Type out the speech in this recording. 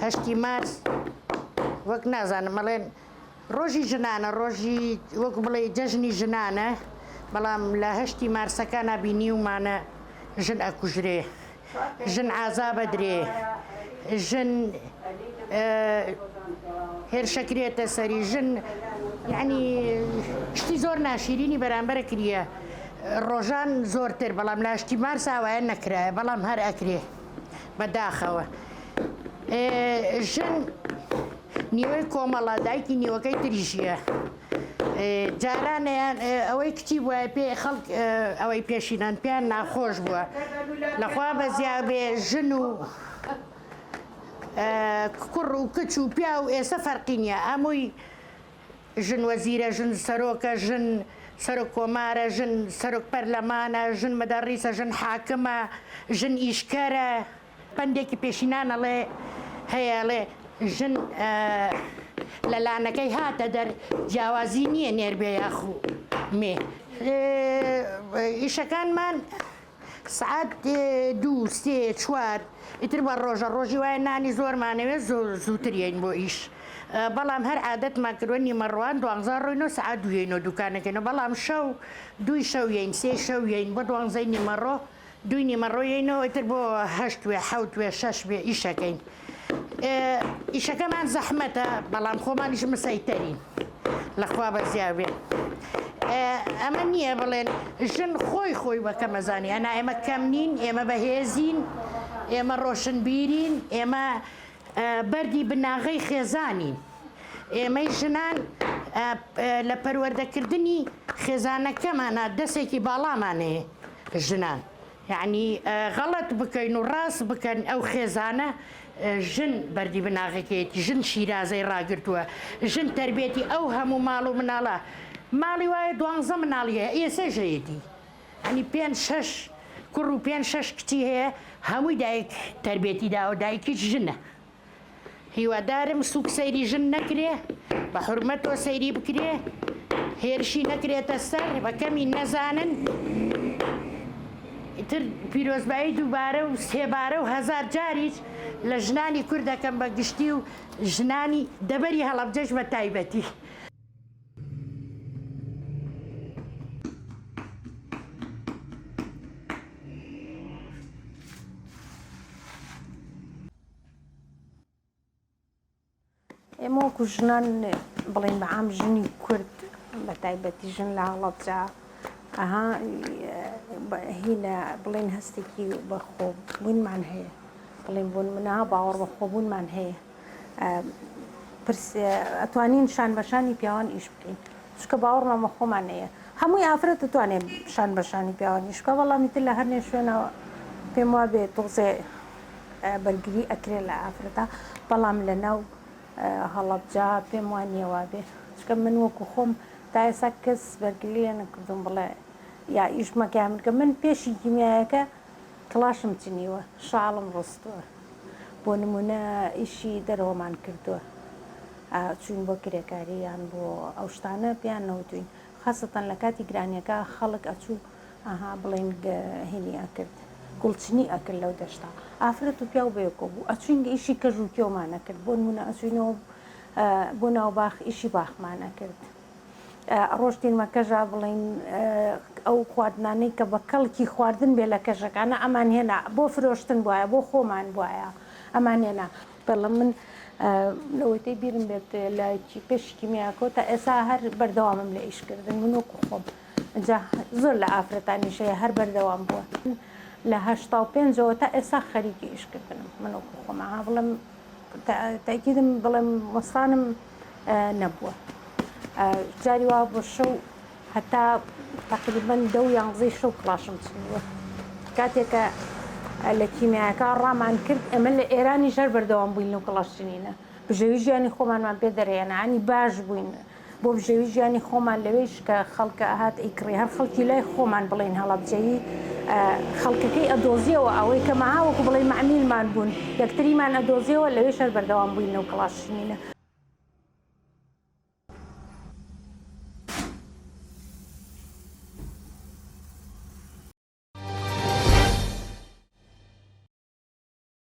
هەشتی مارس وەک نازانم مەڵێن ڕۆژی ژنانە ڕۆژی وەک بڵێ جەژنی ژنانە بەڵام لە هەشتی مارسەکانە بینیومانە ژن ئەکوژرێ ژن عازا بەدرێ ژن هێرشەکرێتە سەری ژن یعنی شتی زۆر ناشیرینی بەرامبەرە کریە ڕۆژان زۆرتر بەڵام لە هەشتی مارس ئاوایە نەکرایە بەڵام هەر ئەکرێ بەداخەوە ژن نیوەی کۆمەڵە دایکی نیوەکەی تریژیە جارانیان ئەوەی کچی وایە پێ خەڵک ئەوەی پێشینان پێیان ناخۆش بووە لەخوا بەزیا بێ ژن و کوڕ و کچ و پیا و ئێستا فەرقی نییە هەمووی ژن وەزیرە ژن سەرۆکە ژن سەرۆک کۆمارە ژن سەرۆک پەرلەمانە ژن مەدەڕیسە ژن حاکمە ژن ئیشکەرە پندێکی پێشینانەڵێ هەیەڵێ ژن لەلانەکەی هاتە دەر جیاوازی نییە نێربێ یاخو مێ ئیشەکانمان سعات 2 3 4 ئیتر بە ڕۆژە ڕۆژی وایە نانی زۆرمانەوێت زۆر زووترین بۆ ئیش بەڵام هەر عادەتمان کردوە نیمەڕوان 12 ڕۆینەوە سعات دوێنەوە دوکانەکەینەوە بەڵام شەو 2 شەوین 3 شەوین بۆ 12 نیمەڕۆ 2 نیمەڕۆیینەوە ئیتر بۆ 8 7 6 بێ ئیشەکەین ئیشەکەمان زەحمەتە بەڵام خۆمانیش مسەیتەرین لەخوا بەزیاوێ ئەمە نییە بڵێن ژن خۆی بەکە مەزانی ئەنا ئێمە کەم نین ئێمە بەهێزین ئێمە ڕۆشنبیرین ئێمە بەردی بناغەی خێزانین ئێمەی ژنان لە پەروەردەکردنی خێزانەکەمانە دەستێکی باڵامانەیە ژنان یعنی غەڵەت بکەین و ڕاست بکەن ئەو خێزانە ژن بەردی بناغەکەیەتی ژن شیرازەی ڕاگرتووە ژن تربێتی ئەو هەموو ماڵ و مناڵە ماڵی وایە 12 مناڵیە ئێسەژەیەتی ئەنی 5-6 کوڕ و 5-6 کچی هەیە هەمووی دایک تربێتی داوە دایکیش ژنە هیوادارم سوک سەیری ژن نەکرێ بە حورمەتەوە سەیری بکرێ هێرشی نەکرێتە سەر بەکەمی نەزانن ئیتر پیرۆزبایی دووبارە و سێبارە و هەزار جاریش لە ژنانی کورد دەکەم بە گشتی و ژنانی دەبەری هەڵەبجەش بە تایبەتی ئێمە وەکو ژنان بڵێن بەعام ژنی کورد بە تایبەتی ژن لە هەڵەبجە ئەها هینە بڵێن هەستێکی بەخۆبوونمان هەیە بڵێن بوون منها باوەڕ بەخۆبوونمان هەیە ئەتوانین شان بەشانی پیاوان ئیش بکەین چکە باوەڕمان بە خۆمان هەیە هەمووی ئافرەت دەتوانێت شان بەشانی پیاوان ئیش بکە بەڵام ئیتر لە هەر نێ شوێنەوە پێم وا بێت تۆزێ بەرگری ئەکرێت لە ئافرەتە بەڵام لە ناو هەڵەبجە پێم وانیەوە بێ چکە من وەکو خۆم تا ئێستا کەس بەرگری لێ نەکردوم بڵێ یا ئیشمەکە منکە من پێشی کیمیایەکە کڵاشم چنیوە شاڵم ڕستووە بۆ نمونە ئیشی دەرەوەمان کردووە چوین بۆ کرێکارییان بۆ ئەو شتانە پیان نەوتوین خاستەن لە کاتی گرانیەکە خەڵک ئەچوو ئاها بڵێن هێنی ئەکرد گوڵچنی ئەکرد لەو دەشتا ئافرەت و پیا و بەیەکۆ بوو ئەچوین ئیشی کەژ و کێومانە کرد بۆ نمونە ئەچوینەوە بۆ ناو باخ ئیشی باخمانە کرد ڕۆژتینمە کەژا بڵین ئەو خواردنانەی کە بە کەڵکی خواردن بێ لە کەژەکانە ئەمان هێنا بۆ فرۆشتن وایە بۆ خۆمان وایە ئەمان هێنا بەڵە من لەوەی بیرم بێت لە پێشکی میاکۆ تا ئێستا هەر بەردەوامم لە ئیشکردن من وەکو خۆم جا زۆر لە ئافرەتانیشەیە هەر بەردەوام بووە لە 85ەوە تا ئێستا خەریکی ئیشکردنم من وەکو خۆمە بڵم تاکیدم بڵێم وەستانم نەبووە جاری وا بۆ شەو هەتا تقریبەن 10 شەو کڵاشم چنیوە کاتێکە لە کیمیاکە ڕامان کرد ئەمە لە ئێرانی ژەر بەردەوام بووین و کڵاشتنینە بژێوی ژیانی خۆمانمان پێ دەرێنە ئانی باش بووین بۆ بژێوی ژیانی خۆمان لەوێش کە خەڵکە هات ئیکڕی هەر خەڵکی لای خۆمان بڵێن هەڵەبجەیی خەڵکەکەی ئەدۆزیەوە ئەوەی کە مەهاوەکو بڵێ مەعمیلمان بوون یەکتریمان ئەدۆزیەوە لەوێ شەر بەردەوام بووین و کڵاشتنینە